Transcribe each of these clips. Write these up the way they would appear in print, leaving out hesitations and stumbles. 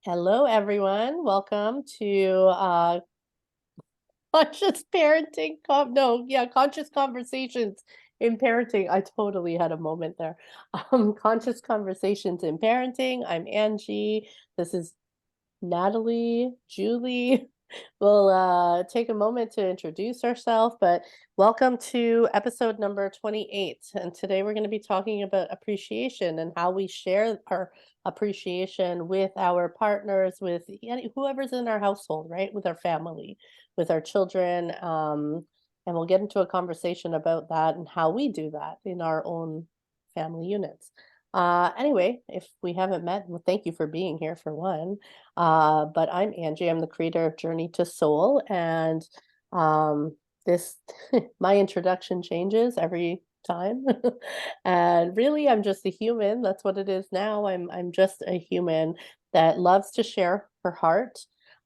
Hello, everyone. Welcome to conscious parenting. Conscious conversations in parenting. I totally had a moment there. Conscious conversations in parenting. I'm Angie. This is Natalie, Julie. We'll take a moment to introduce ourselves, but welcome to episode number 28. And today we're going to be talking about appreciation and how we share our appreciation with our partners, with whoever's in our household, right? With our family, with our children. And we'll get into a conversation about that and how we do that in our own family units. Anyway, if we haven't met, well, thank you for being here for one. But I'm Angie. I'm the creator of Journey to Soul, and this my introduction changes every time. And really, I'm just a human. That's what it is now. I'm just a human that loves to share her heart,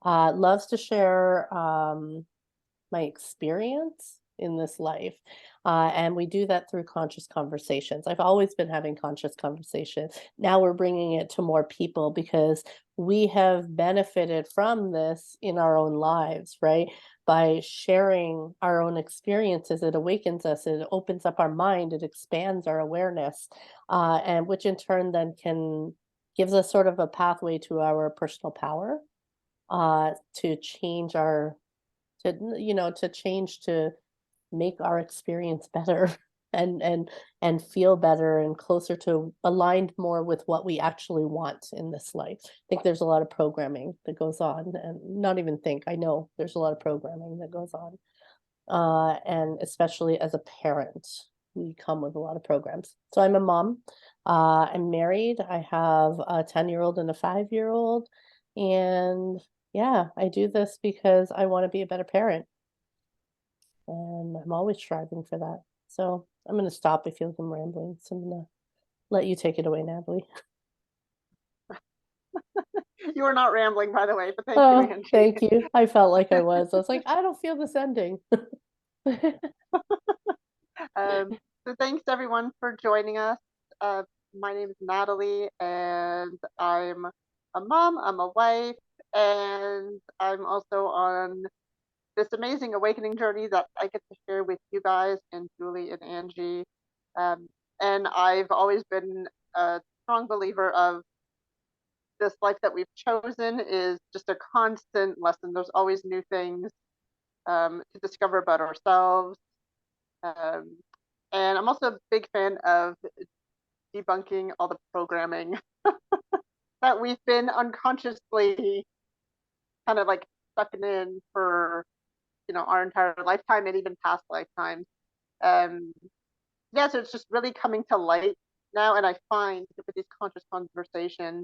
loves to share my experience in this life. And we do that through conscious conversations. I've always been having conscious conversations. Now we're bringing it to more people because we have benefited from this in our own lives, right? By sharing our own experiences, it awakens us, it opens up our mind, it expands our awareness, and which in turn then can gives us sort of a pathway to our personal power, to change our to change, to make our experience better and feel better and closer to aligned more with what we actually want in this life. I think there's a lot of programming that goes on, and not even think, I know there's a lot of programming that goes on. And especially as a parent, we come with a lot of programs. So I'm a mom. I'm married. I have a 10-year-old and a 5-year-old. And yeah, I do this because I want to be a better parent. And I'm always striving for that. So I'm going to stop. I feel like I'm rambling. So I'm going to let you take it away, Natalie. You were not rambling, by the way, but thank you, Oh, Angie. thank you. I felt like I was. I was like, I don't feel this ending. Um, so thanks everyone for joining us. My name is Natalie, and I'm a mom, I'm a wife, and I'm also on this amazing awakening journey that I get to share with you guys and Julie and Angie. Um, and I've always been a strong believer of this life that we've chosen is just a constant lesson. There's always new things to discover about ourselves. Um, and I'm also a big fan of debunking all the programming that we've been unconsciously kind of like sucking in for, our entire lifetime and even past lifetimes. Um, yeah, so it's just really coming to light now. And I find that with these conscious conversations,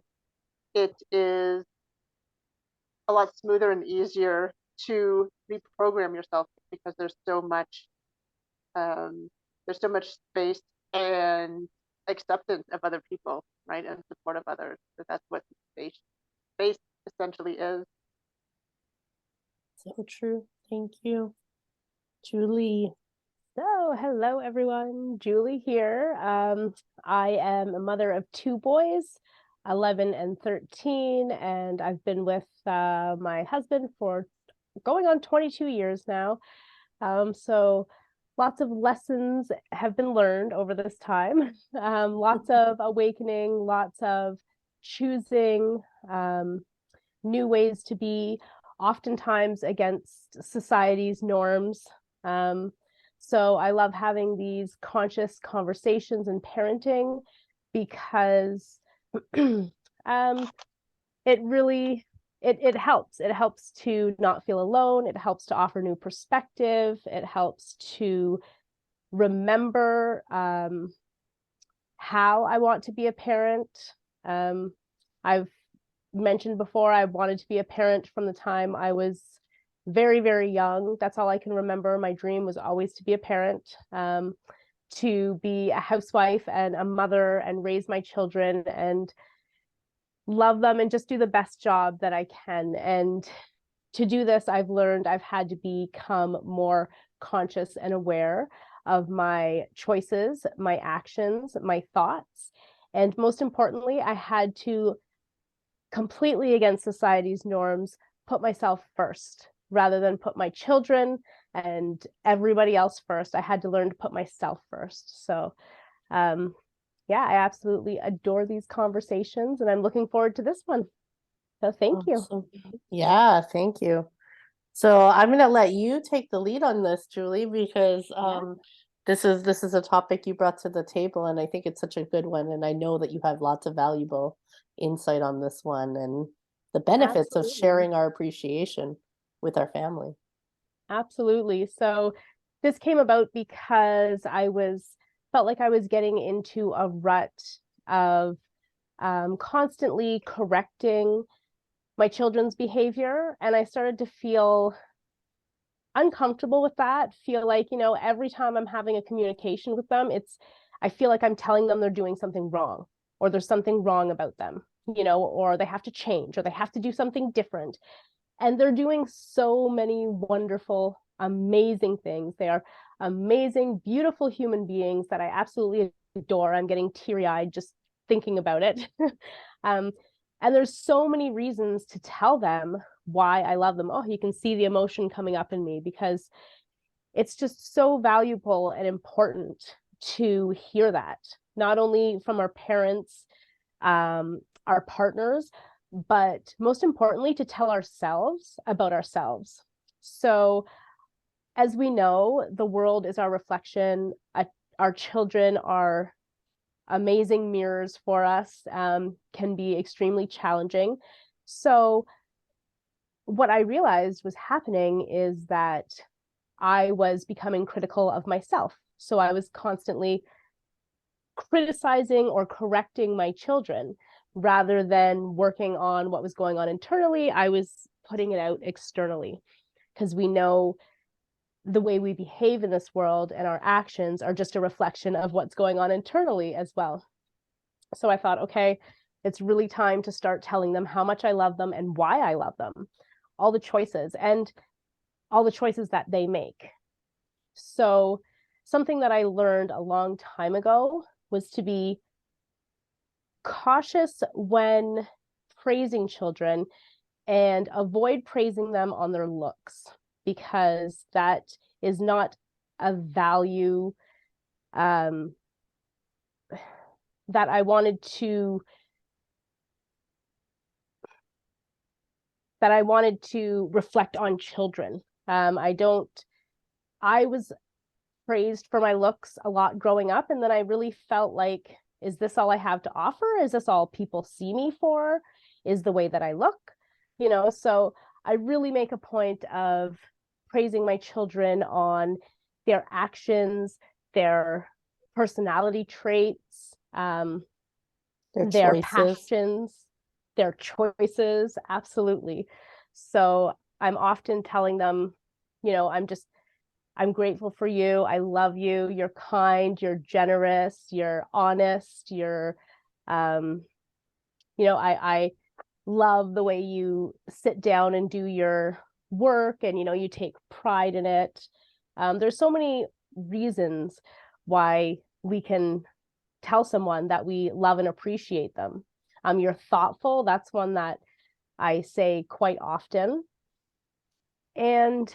it is a lot smoother and easier to reprogram yourself because um, there's so much space and acceptance of other people, right, and support of others. So that's what space essentially is. So true. Thank you. Julie. So, hello everyone, Julie here. I am a mother of two boys, 11 and 13, and I've been with my husband for going on 22 years now. So lots of lessons have been learned over this time. Lots of awakening, lots of choosing new ways to be, oftentimes against society's norms. Um, so I love having these conscious conversations in parenting because it really it helps. It helps to not feel alone. It helps to offer new perspective. It helps to remember how I want to be a parent. I've mentioned before, I wanted to be a parent from the time I was very, very young. That's all I can remember. My dream was always to be a parent, to be a housewife and a mother and raise my children and love them and just do the best job that I can. And to do this, I've learned I've had to become more conscious and aware of my choices, my actions, my thoughts. And most importantly, I had to completely against society's norms, put myself first rather than put my children and everybody else first. I had to learn to put myself first. So, yeah, I absolutely adore these conversations, and I'm looking forward to this one. So thank you. Awesome. Yeah, thank you. So I'm gonna let you take the lead on this, Julie, because this is a topic you brought to the table, and I think it's such a good one. And I know that you have lots of valuable insight on this one and the benefits of Absolutely. sharing our appreciation with our family. Absolutely. So this came about because felt like I was getting into a rut of constantly correcting my children's behavior, and I started to feel uncomfortable with that. Feel like, every time I'm having a communication with them, I feel like I'm telling them they're doing something wrong, or there's something wrong about them, or they have to change, or they have to do something different. And they're doing so many wonderful, amazing things. They are amazing, beautiful human beings that I absolutely adore. I'm getting teary-eyed just thinking about it. And there's so many reasons to tell them why I love them. Oh, you can see the emotion coming up in me, because it's just so valuable and important to hear that, not only from our parents, our partners, but most importantly, to tell ourselves about ourselves. So, as we know, the world is our reflection. Our children are amazing mirrors for us, can be extremely challenging. So, what I realized was happening is that I was becoming critical of myself. So, I was constantly criticizing or correcting my children rather than working on what was going on internally. I was putting it out externally, because we know the way we behave in this world and our actions are just a reflection of what's going on internally as well. So I thought, okay, it's really time to start telling them how much I love them and why I love them, all the choices that they make. So something that I learned a long time ago was to be cautious when praising children and avoid praising them on their looks, because that is not a value that I wanted to reflect on children. I was praised for my looks a lot growing up, and then I really felt like, is this all I have to offer? Is this all people see me for? Is the way that I look? So I really make a point of praising my children on their actions, their personality traits, their passions, their choices. Absolutely. So I'm often telling them, I'm grateful for you. I love you. You're kind, you're generous, you're honest, I love the way you sit down and do your work, and, you take pride in it. There's so many reasons why we can tell someone that we love and appreciate them. You're thoughtful. That's one that I say quite often. And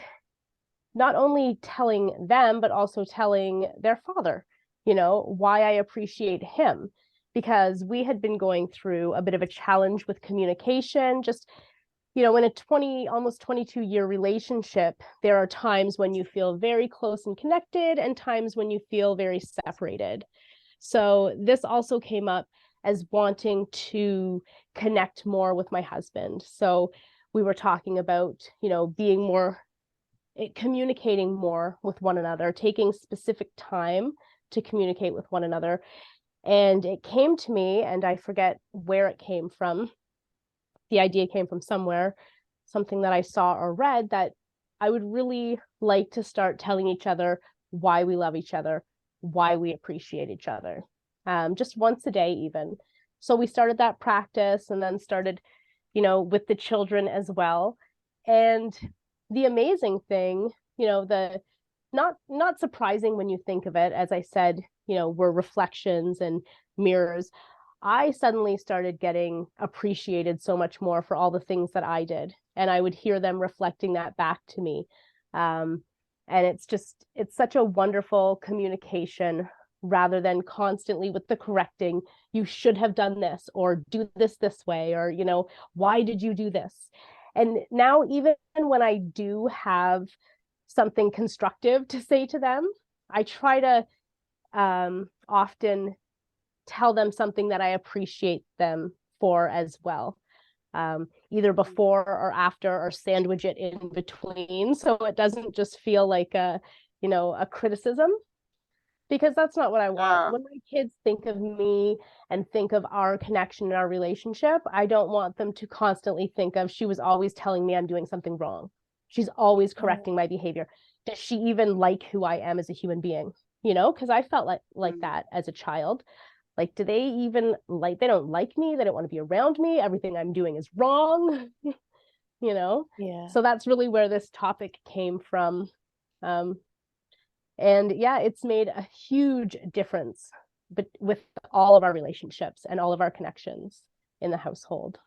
not only telling them, but also telling their father, why I appreciate him, because we had been going through a bit of a challenge with communication. Just, in a almost 22-year relationship, there are times when you feel very close and connected and times when you feel very separated. So this also came up as wanting to connect more with my husband. So we were talking about, communicating more with one another, taking specific time to communicate with one another. And it came to me, and I forget where it came from. The idea came from somewhere, something that I saw or read, that I would really like to start telling each other why we love each other, why we appreciate each other, just once a day even. So we started that practice, and then started, with the children as well. And the amazing thing, the not surprising when you think of it, as I said, we're reflections and mirrors. I suddenly started getting appreciated so much more for all the things that I did. And I would hear them reflecting that back to me. And it's such a wonderful communication rather than constantly with the correcting, you should have done this, or do this way, or, why did you do this? And now, even when I do have something constructive to say to them, I try to often tell them something that I appreciate them for as well. Either before or after, or sandwich it in between, so it doesn't just feel like a criticism, because that's not what I want. When my kids think of me and think of our connection and our relationship, I don't want them to constantly think of, she was always telling me I'm doing something wrong. She's always correcting my behavior. Does she even like who I am as a human being? Because I felt like that as a child. Like, do they even they don't like me? They don't want to be around me. Everything I'm doing is wrong. Yeah. So that's really where this topic came from. And yeah, it's made a huge difference with all of our relationships and all of our connections in the household.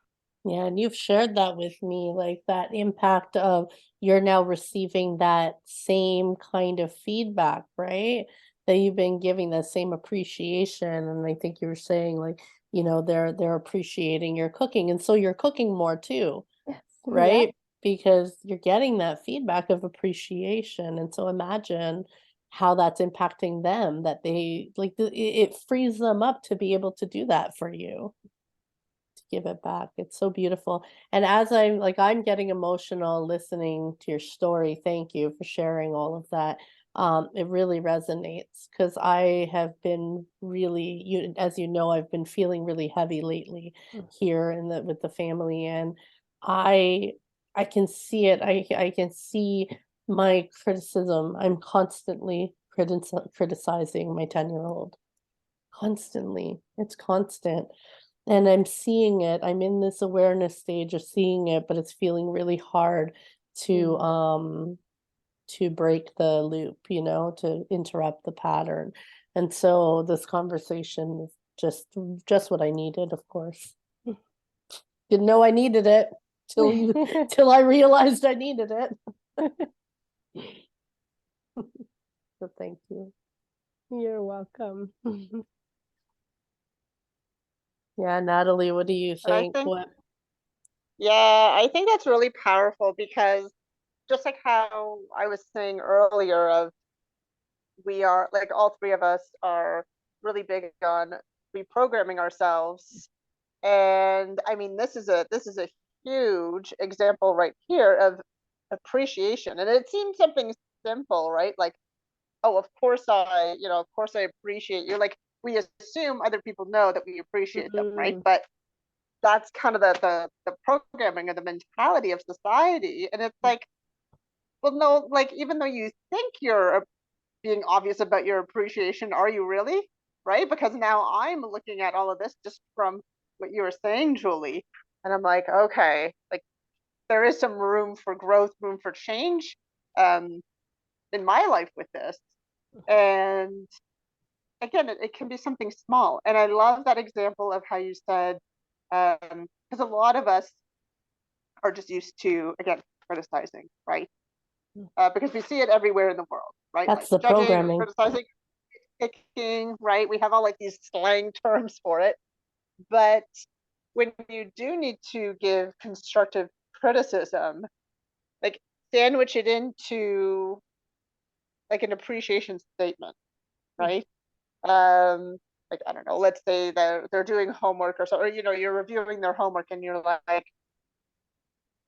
Yeah, and you've shared that with me, like that impact of you're now receiving that same kind of feedback, right? That you've been giving that same appreciation. And I think you were saying like, they're appreciating your cooking. And so you're cooking more too, Yes. right? Yeah. Because you're getting that feedback of appreciation. And so imagine how that's impacting them, that they like it frees them up to be able to do that for you, give it back. It's so beautiful. And as I'm getting emotional listening to your story. Thank you for sharing all of that. It really resonates because I have been really, as you know, I've been feeling really heavy lately here with the family, and I I can see it. I can see my criticism. I'm constantly criticizing my 10-year-old. Constantly. It's constant. And I'm seeing it. I'm in this awareness stage of seeing it, but it's feeling really hard to break the loop, to interrupt the pattern. And so this conversation is just what I needed, of course. Didn't know I needed it till I realized I needed it. So thank you. You're welcome. Yeah, Natalie, what do you think? I think that's really powerful, because just like how I was saying earlier, of we are like, all three of us are really big on reprogramming ourselves. And I mean, this is a huge example right here of appreciation. And it seems something simple, right? Like, oh, of course I appreciate you. Like, we assume other people know that we appreciate them, right? But that's kind of the programming or the mentality of society. And it's like, well, no, like, even though you think you're being obvious about your appreciation, are you really? Right? Because now I'm looking at all of this just from what you were saying, Julie. And I'm like, okay, like, there is some room for growth, room for change, um, in my life with this. And again, it can be something small. And I love that example of how you said, because a lot of us are just used to, again, criticizing, right? Because we see it everywhere in the world, right? That's Like the judging, programming. criticizing, picking, right? We have all like these slang terms for it. But when you do need to give constructive criticism, like, sandwich it into like an appreciation statement, right? Like, I don't know, let's say they're doing homework or so, or you're reviewing their homework, and you're like,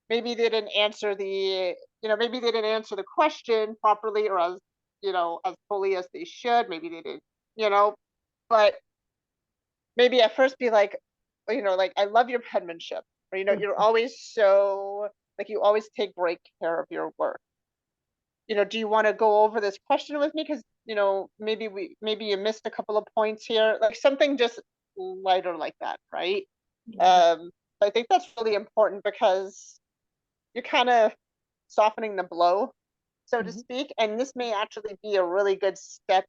maybe they didn't answer the question properly, or as fully as they should. Maybe they did, you know, but maybe at first be like, like, I love your penmanship, or you're always so, like, you always take great care of your work. Do you want to go over this question with me? Because maybe you missed a couple of points here, like something just lighter like that, right? So I think that's really important, because you're kind of softening the blow, so to speak. And this may actually be a really good step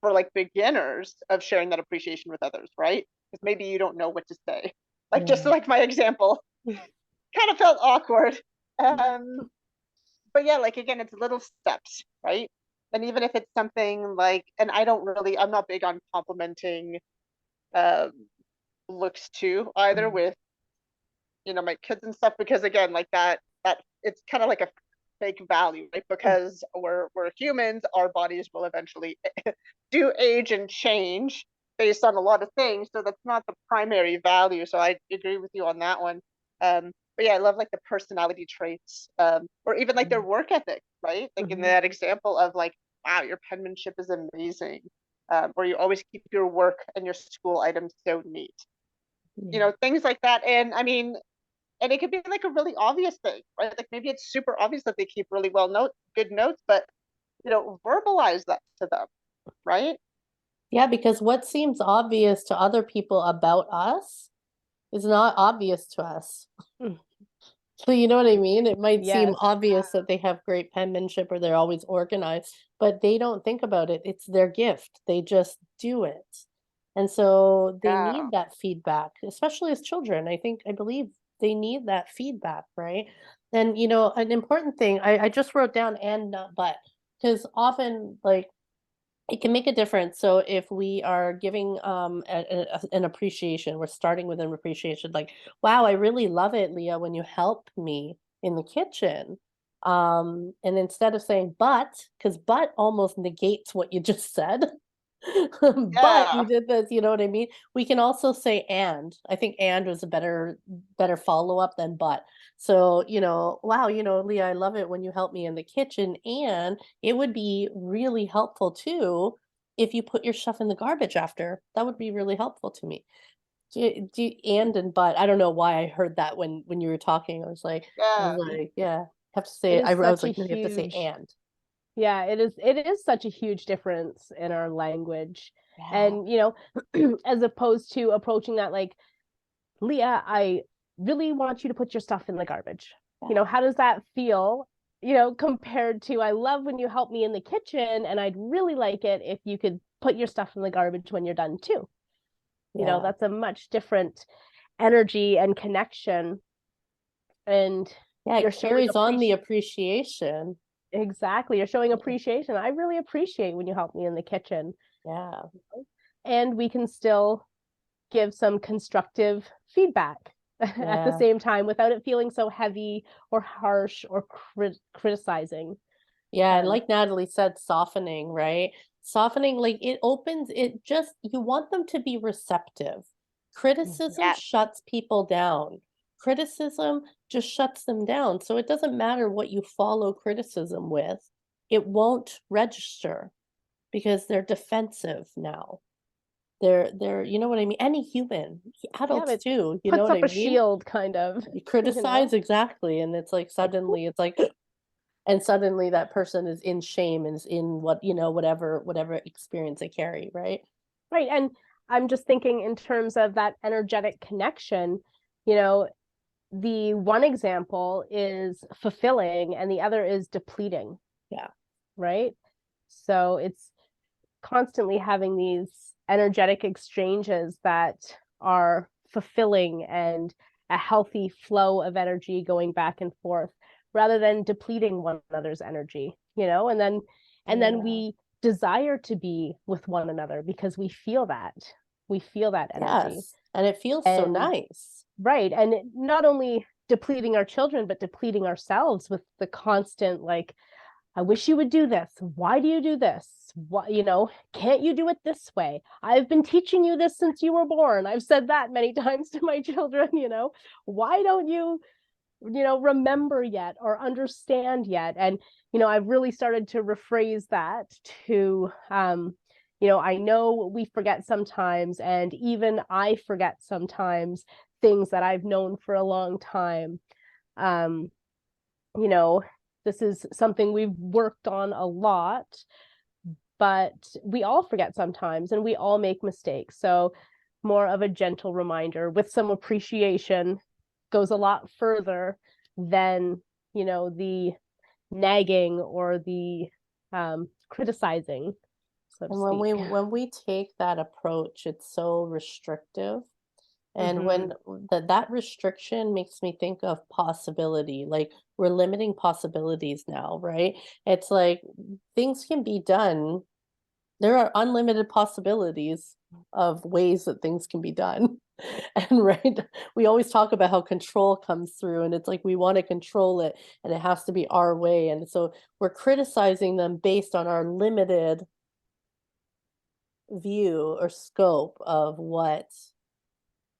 for like beginners of sharing that appreciation with others, right? Because maybe you don't know what to say. Like just like my example, kind of felt awkward. But yeah, like again, it's little steps, right? And even if it's something like, and I'm not big on complimenting um, looks too either with, my kids and stuff, because again, like that it's kind of like a fake value, right? Because we're humans, our bodies will eventually do age and change based on a lot of things. So that's not the primary value. So I agree with you on that one. But yeah, I love like the personality traits, or even like their work ethic, right? Like in that example of like, wow, your penmanship is amazing, or you always keep your work and your school items so neat. Things like that. And I mean, and it could be like a really obvious thing, right? Like maybe it's super obvious that they keep really good notes, but verbalize that to them, right? Yeah, because what seems obvious to other people about us is not obvious to us. So you know what I mean? It might seem Yes. obvious that they have great penmanship or they're always organized, but they don't think about it. It's their gift. They just do it. And so they Yeah. need that feedback, especially as children. I believe they need that feedback, right? And an important thing, I just wrote down and not but, because often like it can make a difference. So if we are giving an appreciation, we're starting with an appreciation, like, wow, I really love it, Leah, when you help me in the kitchen. And instead of saying because but almost negates what you just said. But Yeah. you did this, you know what I mean? We can also say and. I think and was a better follow-up than but. So, wow, Leah, I love it when you help me in the kitchen. And it would be really helpful too if you put your stuff in the garbage after. That would be really helpful to me. And but. I don't know why I heard that when you were talking. I was Yeah. like, yeah, have to It say. is I was such a like, no, you have to say huge, and. yeah, it is such a huge difference in our language. Yeah. And, as opposed to approaching that like, Leah, I really want you to put your stuff in the garbage. Yeah. How does that feel? Compared to, I love when you help me in the kitchen, and I'd really like it if you could put your stuff in the garbage when you're done too. Yeah. That's a much different energy and connection. And Yeah, you're it showing carries on the appreciation. exactly. You're showing appreciation. I really appreciate when you help me in the kitchen. Yeah. And we can still give some constructive feedback at the Yeah. same time without it feeling so heavy or harsh or criticizing. Yeah, and like Natalie said, softening, right? Softening, like you want them to be receptive. Criticism Yes. shuts people down. Criticism just shuts them down. So it doesn't matter what you follow criticism with, it won't register because they're defensive now. They're, you know what I mean? Any human, Yeah, adults but too, you know puts what up I a mean? shield kind of. You criticize exactly, and it's like suddenly it's like and suddenly that person is in shame and is in whatever experience they carry, right? Right. And I'm just thinking in terms of that energetic connection, the one example is fulfilling and the other is depleting. Yeah. Right. So it's constantly having these energetic exchanges that are fulfilling and a healthy flow of energy going back and forth rather than depleting one another's energy, and then we desire to be with one another because we feel that energy. Yes, and it feels so nice. Right. And not only depleting our children but depleting ourselves with the constant like, I wish you would do this. Why do you do this? What, can't you do it this way? I've been teaching you this since you were born. I've said that many times to my children, why don't you, remember yet or understand yet? And, I've really started to rephrase that to, I know we forget sometimes, and even I forget sometimes things that I've known for a long time. Um, this is something we've worked on a lot, but we all forget sometimes and we all make mistakes. So more of a gentle reminder with some appreciation goes a lot further than, the nagging or the criticizing. so to And speak. when we take that approach, it's so restrictive. And Mhm. when that restriction makes me think of possibility, like we're limiting possibilities now, right? It's like things can be done. There are unlimited possibilities of ways that things can be done. And right, we always talk about how control comes through, and it's like we want to control it and it has to be our way. And so we're criticizing them based on our limited view or scope of what,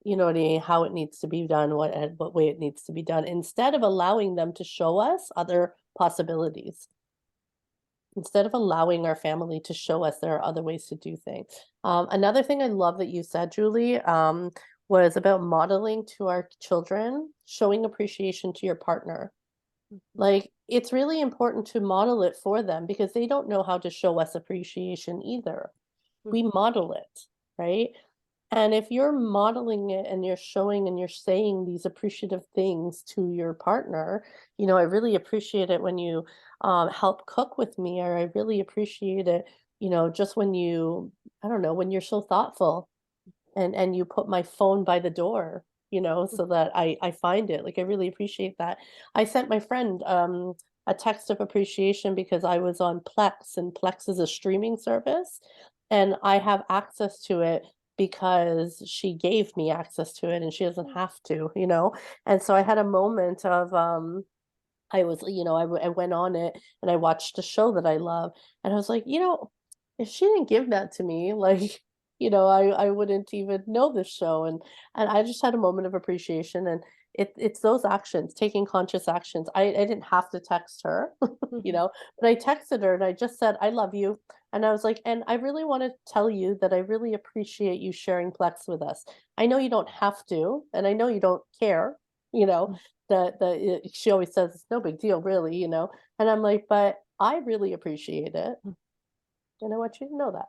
you know what I mean, how it needs to be done, what way it needs to be done, instead of allowing them to show us other possibilities. Instead of allowing our family to show us there are other ways to do things. Another thing I love that you said, Julie, was about modeling to our children, showing appreciation to your partner. Like, it's really important to model it for them because they don't know how to show us appreciation either. We model it, right? And if you're modeling it and you're showing and you're saying these appreciative things to your partner, you know, I really appreciate it when you help cook with me, or I really appreciate it, you know, just when you, I don't know, when you're so thoughtful and you put my phone by the door, you know, so that I find it. Like I really appreciate that. I sent my friend a text of appreciation because I was on Plex, and Plex is a streaming service and I have access to it because she gave me access to it and she doesn't have to, you know. And so I had a moment of I was, you know, I went on it and I watched a show that I love, and I was like, you know, if she didn't give that to me, like, you know, I wouldn't even know this show, and I just had a moment of appreciation, and it's those actions, taking conscious actions. I didn't have to text her, you Mhm. know, but I texted her and I just said, I love you. And I was like, and I really want to tell you that I really appreciate you sharing Plex with us. I know you don't have to, and I know you don't care, you know, she always says it's no big deal really, you know, and I'm like, but I really appreciate it and I want you to know that.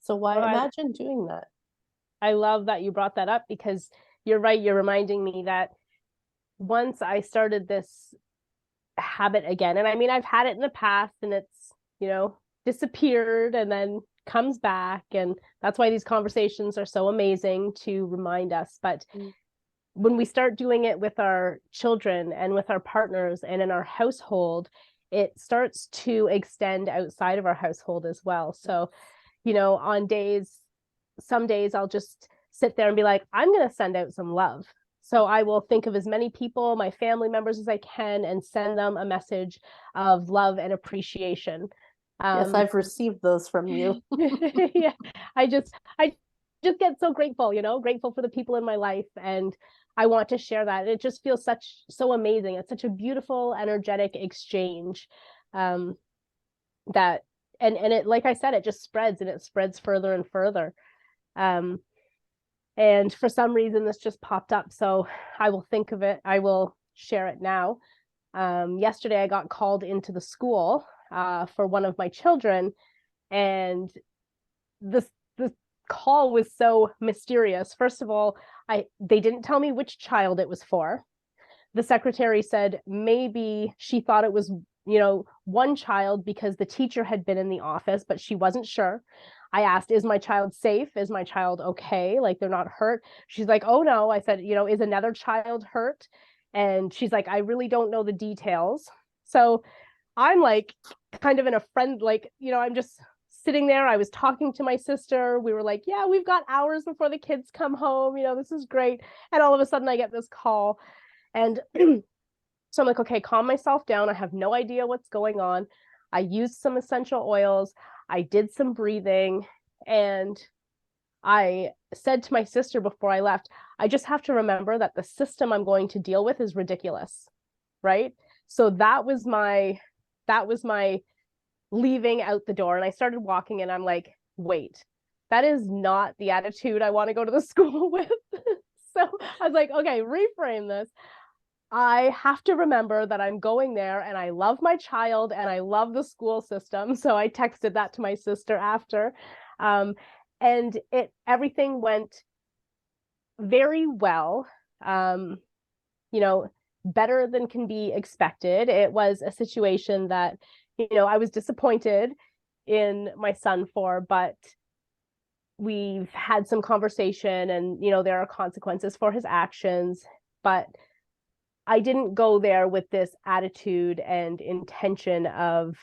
So why Well, imagine doing that? I love that you brought that up because you're right. You're reminding me that once I started this habit again, and I mean, I've had it in the past and it's, you know, disappeared and then comes back. And that's why these conversations are so amazing to remind us. But Mm. when we start doing it with our children and with our partners and in our household, it starts to extend outside of our household as well. So, you know, on days, some days I'll just sit there and be like, I'm going to send out some love. So I will think of as many people, my family members, as I can and send them a message of love and appreciation. Yes, Um, I've received those from you. yeah, I just get so grateful, you know, grateful for the people in my life, and I want to share that. It just feels so amazing. It's such a beautiful, energetic exchange. Um, that and it, like I said, it just spreads and it spreads further and further. Um, and for some reason, this just popped up, so I will think of it. I will share it now. Yesterday, I got called into the school for one of my children, and this call was so mysterious. First of all, they didn't tell me which child it was for. The secretary said maybe she thought it was, you know, one child because the teacher had been in the office, but she wasn't sure. I asked, is my child safe? Is my child okay? Like they're not hurt? She's like, oh no. I said, you know, is another child hurt? And she's like, I really don't know the details. So I'm like kind of in a friend, like, you know, I'm just sitting there. I was talking to my sister. We were like, yeah, we've got hours before the kids come home. You know, this is great. And all of a sudden I get this call. And so I'm like, okay, calm myself down. I have no idea what's going on. I used some essential oils. I did some breathing. And I said to my sister before I left, I just have to remember that the system I'm going to deal with is ridiculous. Right. So that was my leaving out the door. And I started walking and I'm like, wait, that is not the attitude I want to go to the school with. So I was like, okay, reframe this. I have to remember that I'm going there and I love my child and I love the school system. So I texted that to my sister after. Um, and everything went very well. Um, you know, better than can be expected. It was a situation that, you know, I was disappointed in my son for, but we've had some conversation, and there are consequences for his actions, but I didn't go there with this attitude and intention of,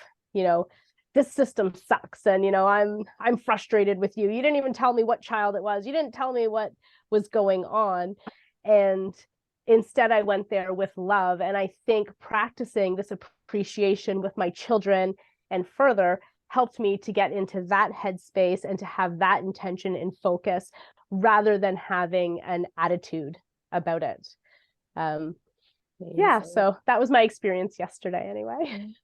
this system sucks, and I'm frustrated with you. You didn't even tell me what child it was. You didn't tell me what was going on. And instead I went there with love, and I think practicing this appreciation with my children and further helped me to get into that headspace and to have that intention and focus rather than having an attitude about it. Yeah, so that was my experience yesterday anyway.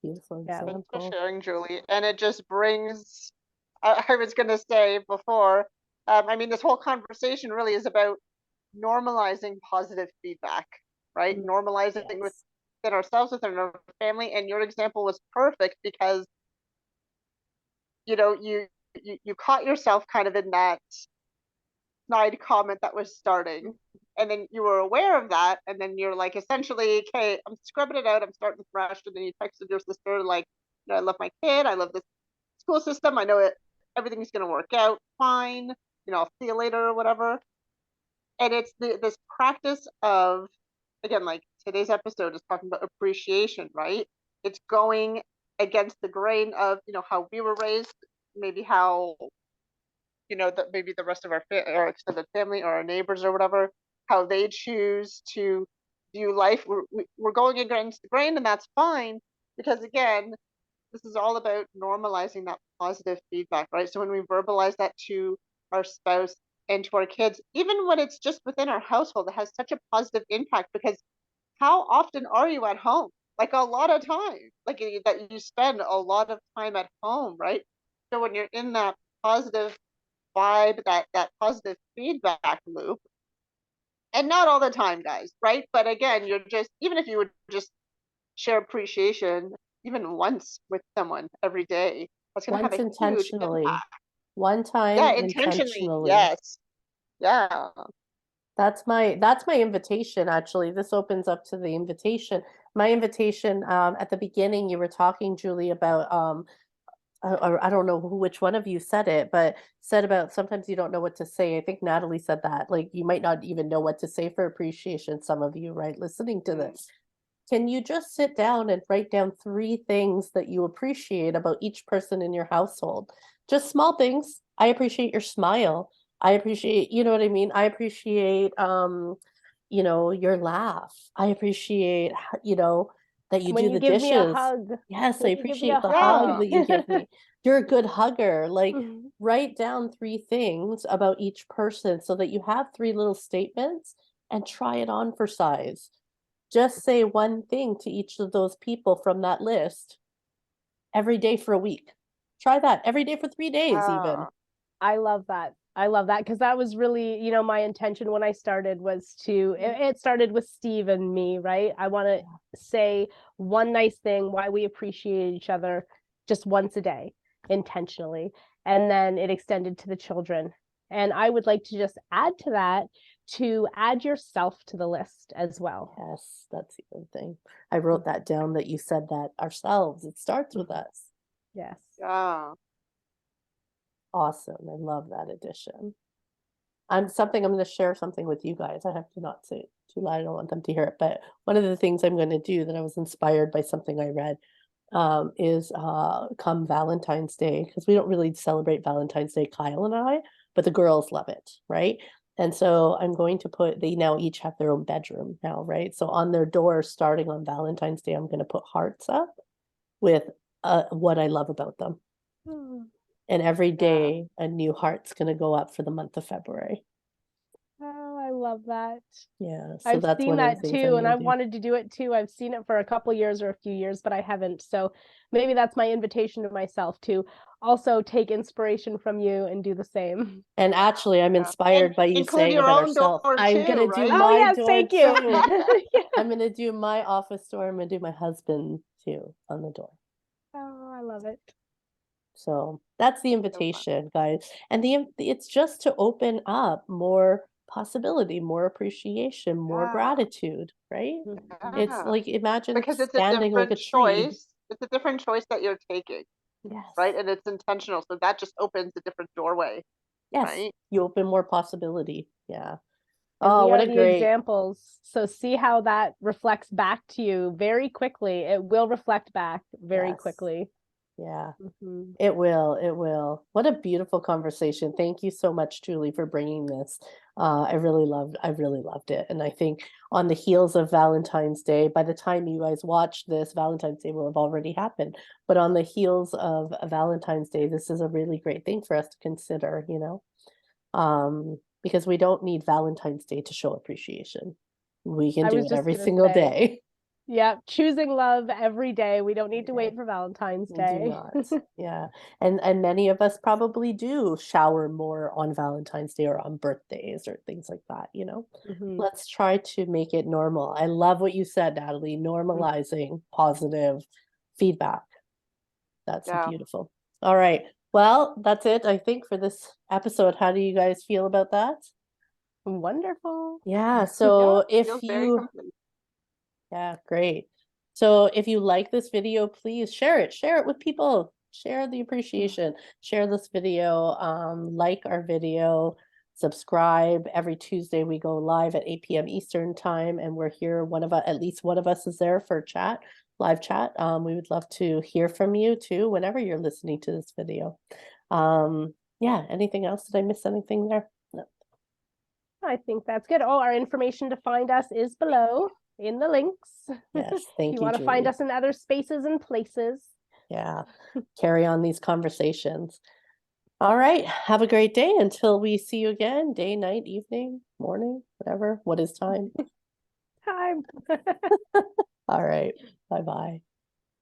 Beautiful. Yeah. Thanks for sharing, Julie. And it just brings, I was going to say before, I mean, this whole conversation really is about normalizing positive feedback, right? Normalizing within ourselves, within our family. And your example was perfect because, you caught yourself kind of in that snide comment that was starting, and then you were aware of that, and then you're like, essentially, okay, I'm scrubbing it out, I'm starting fresh. And then you texted your sister like, I love my kid, I love this school system, I know everything's going to work out fine, I'll see you later or whatever. And it's this practice of, again, like today's episode is talking about appreciation, right? It's going against the grain of how we were raised, maybe how that maybe the rest of our extended family or our neighbors or whatever, how they choose to view life. We're going against the grain, and that's fine, because again, this is all about normalizing that positive feedback, right? So when we verbalize that to our spouse and to our kids, even when it's just within our household, it has such a positive impact, because how often are you at home? Like a lot of time, like that you spend a lot of time at home, right? So when you're in that positive vibe, that positive feedback loop, and not all the time, guys, right? But again, you're just, even if you would just share appreciation even once with someone every day, that's going to have Once a huge intentionally, impact. one time Yeah, intentionally. Yes. Yeah. That's my invitation, actually. This opens up to the invitation. My invitation, at the beginning, you were talking, Julie, about I don't know which one of you said it, but said about sometimes you don't know what to say. I think Natalie said that. Like, you might not even know what to say for appreciation, some of you, right, listening to this. Can you just sit down and write down 3 things that you appreciate about each person in your household? Just small things. I appreciate your smile. I appreciate, you know what I mean? I appreciate, your laugh. I appreciate, that you When do you the give me a dishes. hug. Yes, I When you give me a appreciate the hug. hug that you give me. You're a good hugger. Like, Mhm. write down 3 things about each person so that you have 3 little statements, and try it on for size. Just say one thing to each of those people from that list every day for a week. Try that every day for 3 days, even. I love that. I love that, because that was really, my intention when I started was it started with Steve and me, right? I want to say one nice thing, why we appreciate each other, just once a day, intentionally. And then it extended to the children. And I would like to just add to that, to add yourself to the list as well. Yes, that's the other thing. I wrote that down, that you said that ourselves. It starts with us. Yes. Yeah. Awesome. I love that addition. I'm going to share something with you guys. I have to not say it too loud. I don't want them to hear it. But one of the things I'm going to do, that I was inspired by something I read, is come Valentine's Day, because we don't really celebrate Valentine's Day, Kyle and I, but the girls love it, right? And so I'm going to they now each have their own bedroom now, right? So on their door, starting on Valentine's Day, I'm going to put hearts up with what I love about them. And every day a new heart's going to go up for the month of February. Oh, I love that. Yeah, so I've that's seen one of the that things too, and I'm I gonna do. wanted to do it too. I've seen it for a couple years or a few years, but I haven't. So maybe that's my invitation to myself, to also take inspiration from you and do the same. And actually, I'm inspired by you include saying your about own door ourselves. I'm too, gonna do right? Oh my yes, door thank you. too. Yeah. I'm gonna do my office door. I'm gonna do my husband too on the door. Oh, I love it. So that's the invitation, guys. And it's just to open up more possibility, more appreciation, more gratitude, right? It's Yeah. like, imagine Because it's a standing like a different tree. choice. it's a different choice that you're taking, Yes. right? And it's intentional. So that just opens a different doorway, Yes. right? You open more possibility. Yeah. And Oh, we what are a the great. examples. So see how that reflects back to you very quickly. It will reflect back very Yes. quickly. Yeah. Mhm. It will. It will. What a beautiful conversation. Thank you so much, Julie, for bringing this. I really loved it. And I think on the heels of Valentine's Day, by the time you guys watch this, Valentine's Day will have already happened. But on the heels of Valentine's Day, this is a really great thing for us to consider, you know, because we don't need Valentine's Day to show appreciation. We can I do was it just every gonna single say, day. yeah, choosing love every day. We don't need to Every wait day. for Valentine's We do Day. not. Yeah. And many of us probably do shower more on Valentine's Day or on birthdays or things like that, you know. Mhm. Let's try to make it normal. I love what you said, Natalie, normalizing positive feedback. That's Yeah. beautiful. All right. Well, that's it, I think, for this episode. How do you guys feel about that? Wonderful. Yeah. Yeah, So if feels very you complete. Yeah, great. So if you like this video, please share it with people, share the appreciation, share this video, like our video, subscribe. Every Tuesday we go live at 8 p.m. Eastern time, and we're here. At least one of us is there for chat, live chat. We would love to hear from you too, whenever you're listening to this video. Yeah, anything else? Did I miss anything there? No. I think that's good. Oh, our information to find us is below in the links. Yes, If thank you you, want to find Julie. us in other spaces and places. Yeah, carry on these conversations. All right, have a great day until we see you again, day, night, evening, morning, whatever. What is time? Time. All right, bye-bye.